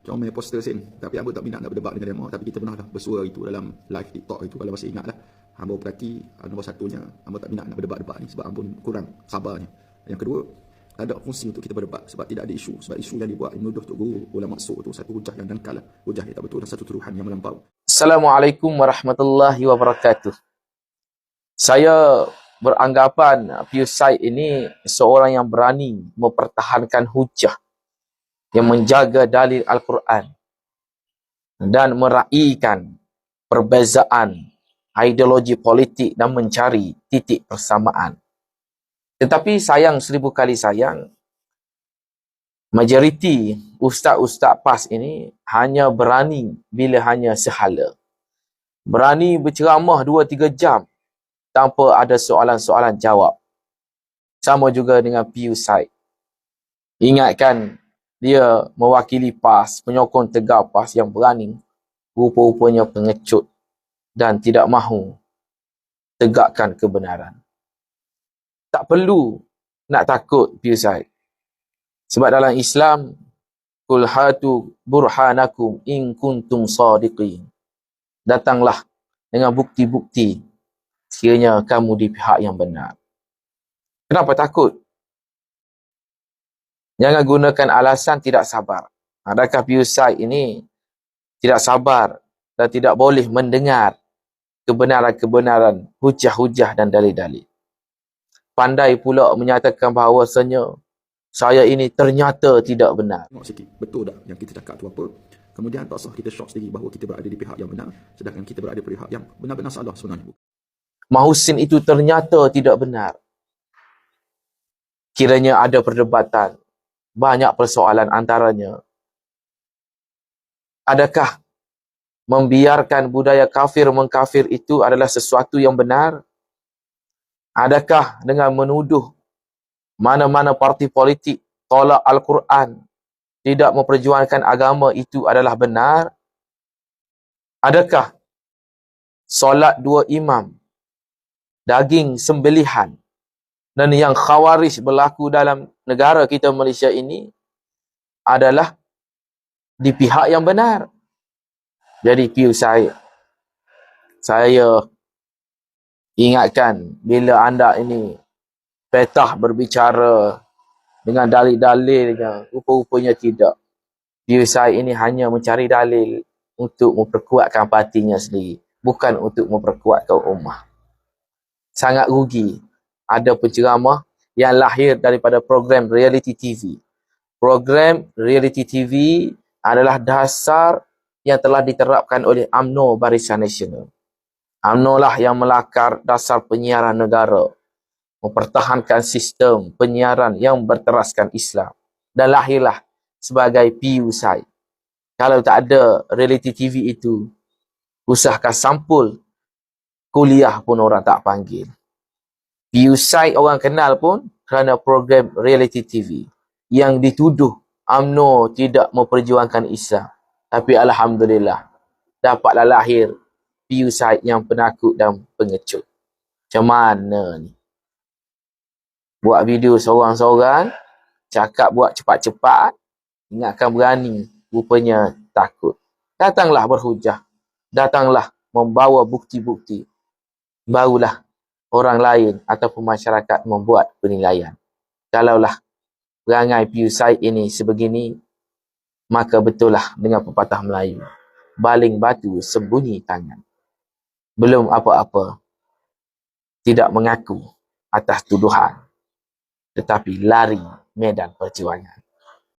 comel poster sen. Tapi hamba tak minat nak berdebat dengan demo. Tapi kita pernah dah bersuara itu dalam live TikTok itu, kalau masih ingat lah. Hamba berhati nombor satunya, hamba tak minat nak berdebat-debat ni sebab hamba pun kurang sabarnya. Yang kedua, tak ada fungsi untuk kita berdebat sebab tidak ada isu. Sebab isu yang dibuat menuduh Tok Guru ulama maksud tu satu hujah yang dangkal lah. Hujah yang tak betul dan satu tuduhan yang melampau. Assalamualaikum warahmatullahi wabarakatuh. Saya beranggapan Pius Said ini seorang yang berani mempertahankan hujah, yang menjaga dalil Al-Quran dan meraihkan perbezaan ideologi politik dan mencari titik persamaan. Tetapi sayang seribu kali sayang, majoriti ustaz-ustaz PAS ini hanya berani bila hanya sehala. Berani berceramah 2-3 jam tanpa ada soalan-soalan jawab. Sama juga dengan Pius Said. Ingatkan dia mewakili PAS, penyokong tegar PAS yang berani, rupa-rupanya pengecut dan tidak mahu tegakkan kebenaran. Tak perlu nak takut Pius Said. Sebab dalam Islam, Qul hatu burhanakum in kuntum sadiqin. Datanglah dengan bukti-bukti sekiranya kamu di pihak yang benar. Kenapa takut? Jangan gunakan alasan tidak sabar. Adakah Pius Said ini tidak sabar dan tidak boleh mendengar kebenaran-kebenaran, hujah-hujah dan dalil-dalil? Pandai pula menyatakan bahawasanya saya ini ternyata tidak benar. Tengok sikit, betul tak yang kita cakap tu apa? Kemudian tak sah kita shock sendiri bahawa kita berada di pihak yang benar, sedangkan kita berada di pihak yang benar-benar salah sebenarnya. Mahusin itu ternyata tidak benar. Kiranya ada perdebatan, banyak persoalan antaranya. Adakah membiarkan budaya kafir mengkafir itu adalah sesuatu yang benar? Adakah dengan menuduh mana-mana parti politik tolak Al-Quran, tidak memperjuangkan agama itu adalah benar? Adakah solat 2 imam, daging sembelihan, dan yang khawarij berlaku dalam negara kita Malaysia ini adalah di pihak yang benar? Jadi Pius Said, saya ingatkan bila anda ini petah berbicara dengan dalil-dalilnya, rupa-rupanya tidak. Pius Said ini hanya mencari dalil untuk memperkuatkan partinya sendiri, bukan untuk memperkuatkan ummah. Sangat rugi ada penceramah yang lahir daripada program reality TV. Program reality TV adalah dasar yang telah diterapkan oleh UMNO Barisan Nasional. UMNO lah yang melakar dasar penyiaran negara, mempertahankan sistem penyiaran yang berteraskan Islam, dan lahirlah sebagai Pius Said. Kalau tak ada reality TV itu, usahkah sampul kuliah pun orang tak panggil. Pius Said orang kenal pun kerana program reality TV yang dituduh UMNO tidak memperjuangkan Islam. Tapi alhamdulillah, dapatlah lahir Pius Said yang penakut dan pengecut. Macam mana ni? Buat video seorang-seorang, cakap buat cepat-cepat, ingatkan berani, rupanya takut. Datanglah berhujah, datanglah membawa bukti-bukti, barulah orang lain ataupun masyarakat membuat penilaian. Kalaulah perangai Pius Said ini sebegini, maka betullah dengan pepatah Melayu, baling batu sembunyi tangan. Belum apa-apa, tidak mengaku atas tuduhan, tetapi lari medan perjuangan.